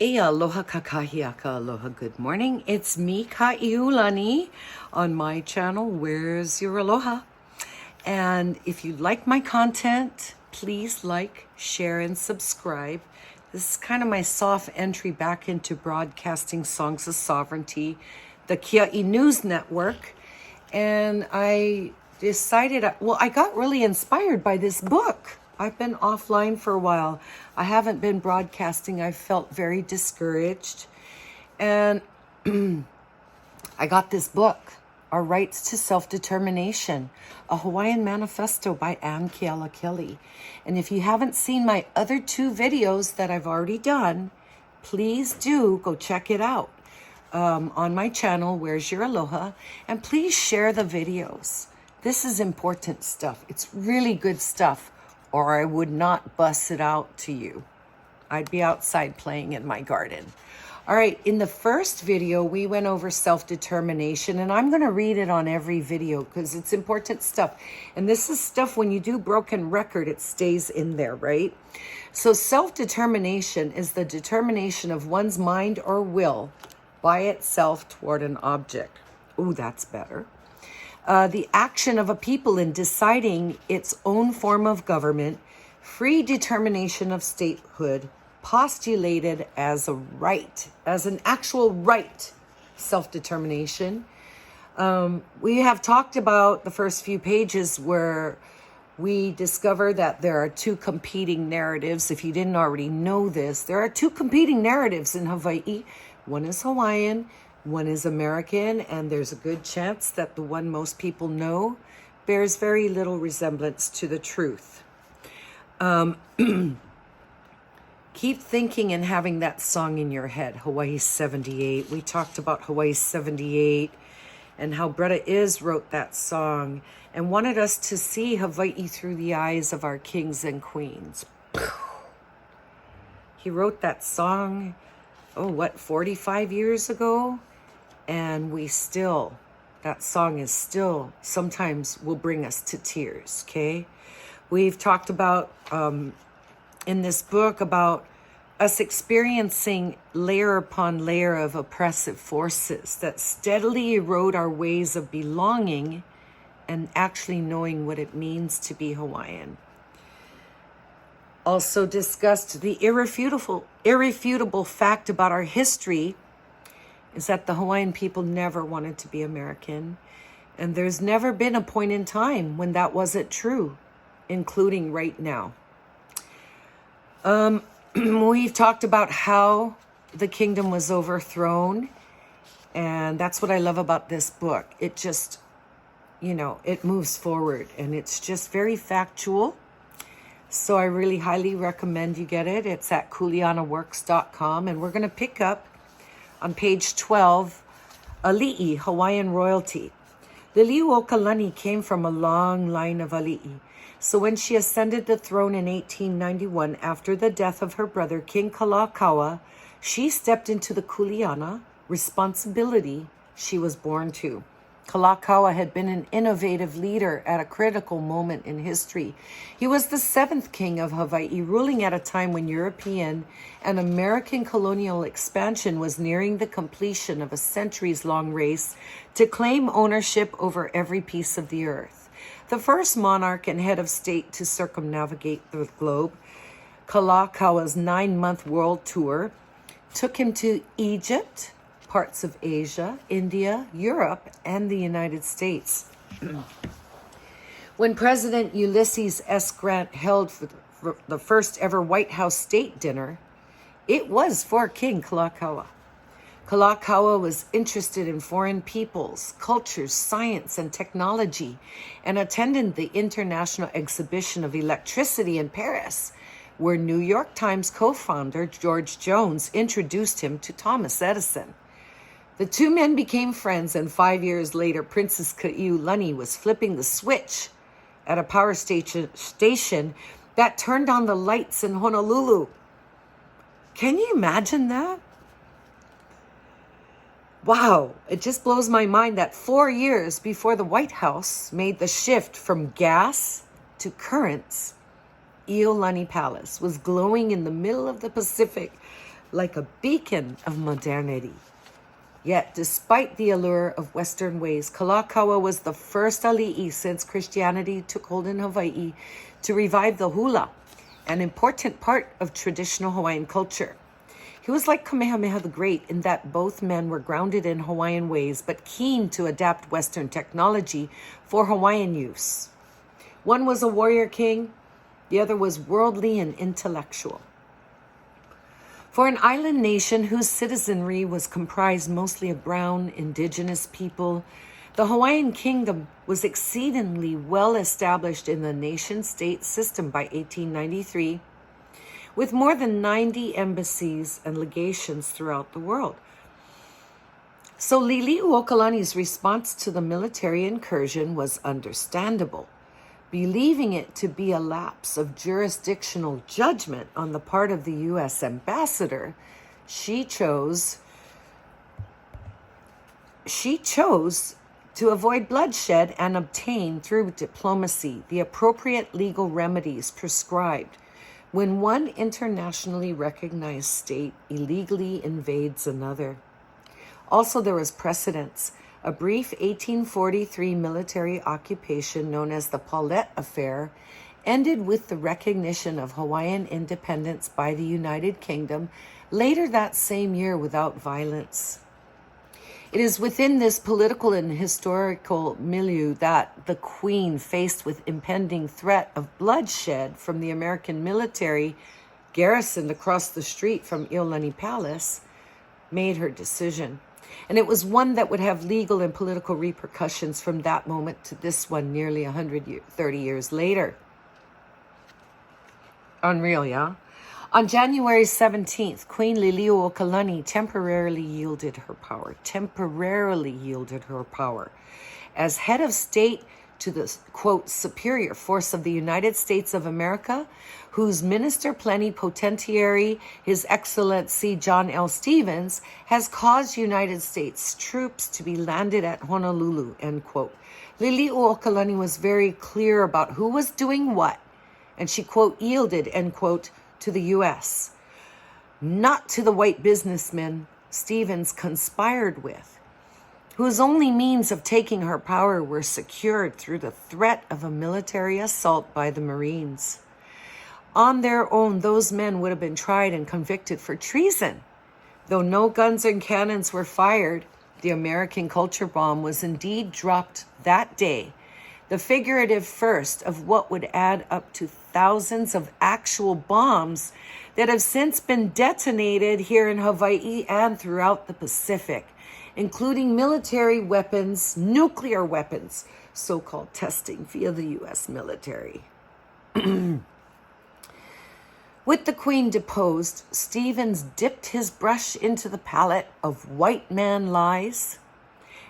E aloha kakahiaka, aloha, good morning. It's me, Ka'iulani, on my channel, Where's Your Aloha? And if you like my content, please like, share, and subscribe. This is kind of my soft entry back into broadcasting Songs of Sovereignty, the Kia'i News Network. And I decided, I got really inspired by this book. I've been offline for a while. I haven't been broadcasting. I felt very discouraged. And I got this book, Our Rights to Self-Determination, a Hawaiian manifesto by Ann Kealakele. And if you haven't seen my other two videos that I've already done, please do go check it out on my channel, Where's Your Aloha? And please share the videos. This is important stuff. It's really good stuff, or I would not bust it out to you. I'd be outside playing in my garden. All right, in the first video, we went over self-determination, and I'm going to read it on every video because it's important stuff. And this is stuff, when you do broken record, it stays in there, right? So self-determination is the determination of one's mind or will by itself toward an object. Ooh, that's better. The action of a people in deciding its own form of government, free determination of statehood, postulated as a right, as an actual right, self-determination. We have talked about the first few pages where we discover that there are two competing narratives. If you didn't already know this, there are two competing narratives in Hawaii. One is Hawaiian, one is American, and there's a good chance that the one most people know bears very little resemblance to the truth. Keep thinking and having that song in your head, Hawaii 78. We talked about Hawaii 78 and how Bretta Is wrote that song and wanted us to see Hawaii through the eyes of our kings and queens. He wrote that song, 45 years ago? And that song is still, sometimes will bring us to tears, okay? We've talked about, in this book, about us experiencing layer upon layer of oppressive forces that steadily erode our ways of belonging and actually knowing what it means to be Hawaiian. Also discussed the irrefutable fact about our history is that the Hawaiian people never wanted to be American. And there's never been a point in time when that wasn't true, including right now. We've talked about how the kingdom was overthrown. And that's what I love about this book. It just, it moves forward. And it's just very factual. So I really highly recommend you get it. It's at kuleanaworks.com. And we're going to pick up on page 12, Ali'i, Hawaiian royalty. Liliuokalani came from a long line of Ali'i. So when she ascended the throne in 1891, after the death of her brother, King Kalakaua, she stepped into the kuleana responsibility she was born to. Kalakaua had been an innovative leader at a critical moment in history. He was the seventh king of Hawaii, ruling at a time when European and American colonial expansion was nearing the completion of a centuries-long race to claim ownership over every piece of the earth. The first monarch and head of state to circumnavigate the globe, Kalakaua's 9-month world tour took him to Egypt, parts of Asia, India, Europe, and the United States. When President Ulysses S. Grant held for the first ever White House state dinner, it was for King Kalakaua. Kalakaua was interested in foreign peoples, cultures, science, and technology, and attended the International Exhibition of Electricity in Paris, where New York Times co-founder George Jones introduced him to Thomas Edison. The two men became friends, and 5 years later, Princess Ka'iulani was flipping the switch at a power station that turned on the lights in Honolulu. Can you imagine that? Wow, it just blows my mind that 4 years before the White House made the shift from gas to currents, Iolani Palace was glowing in the middle of the Pacific like a beacon of modernity. Yet, despite the allure of Western ways, Kalakaua was the first ali'i since Christianity took hold in Hawaii to revive the hula, an important part of traditional Hawaiian culture. He was like Kamehameha the Great in that both men were grounded in Hawaiian ways but keen to adapt Western technology for Hawaiian use. One was a warrior king, the other was worldly and intellectual. For an island nation whose citizenry was comprised mostly of brown, indigenous people, the Hawaiian kingdom was exceedingly well established in the nation-state system by 1893, with more than 90 embassies and legations throughout the world. So Liliuokalani's response to the military incursion was understandable. Believing it to be a lapse of jurisdictional judgment on the part of the U.S. ambassador, she chose to avoid bloodshed and obtain through diplomacy the appropriate legal remedies prescribed when one internationally recognized state illegally invades another. Also, there was precedence. A brief 1843 military occupation known as the Paulette Affair ended with the recognition of Hawaiian independence by the United Kingdom later that same year without violence. It is within this political and historical milieu that the Queen, faced with impending threat of bloodshed from the American military garrisoned across the street from Iolani Palace, made her decision. And it was one that would have legal and political repercussions from that moment to this one nearly 130 years later. Unreal, yeah? On January 17th, Queen Liliuokalani temporarily yielded her power as head of state to the, quote, superior force of the United States of America, whose Minister Plenipotentiary, His Excellency John L. Stevens, has caused United States troops to be landed at Honolulu, end quote. Liliuokalani was very clear about who was doing what, and she, quote, yielded, end quote, to the U.S., not to the white businessmen Stevens conspired with, whose only means of taking her power were secured through the threat of a military assault by the Marines. On their own, those men would have been tried and convicted for treason. Though no guns and cannons were fired, the American culture bomb was indeed dropped that day, the figurative first of what would add up to thousands of actual bombs that have since been detonated here in Hawaii and throughout the Pacific, including military weapons, nuclear weapons, so-called testing via the U.S. military. With the Queen deposed, Stevens dipped his brush into the palette of white man lies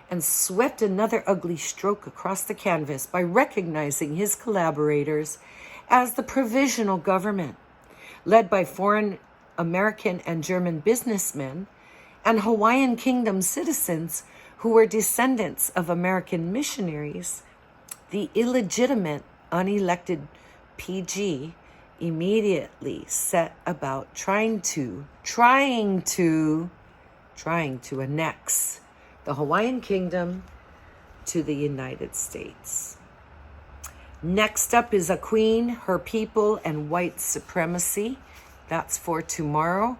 and swept another ugly stroke across the canvas by recognizing his collaborators as the provisional government, led by foreign American and German businessmen and Hawaiian Kingdom citizens who were descendants of American missionaries. The illegitimate, unelected PG immediately set about trying to annex the Hawaiian Kingdom to the United States. Next up is a queen, her people, and white supremacy. That's for tomorrow.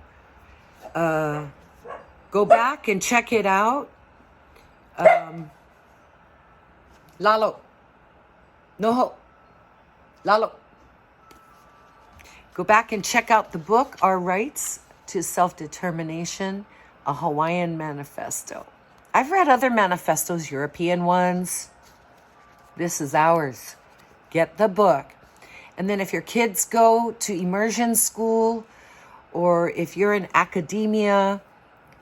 Go back and check it out. Lalo. Noho. Lalo. Go back and check out the book, Our Rights to Self-Determination, a Hawaiian Manifesto. I've read other manifestos, European ones. This is ours. Get the book. And then if your kids go to immersion school, or if you're in academia,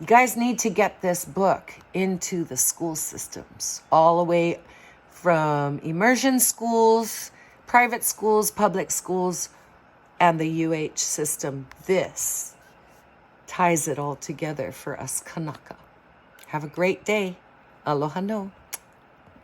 you guys need to get this book into the school systems, all the way from immersion schools, private schools, public schools, and the UH system. This ties it all together for us Kanaka. Have a great day. Aloha no.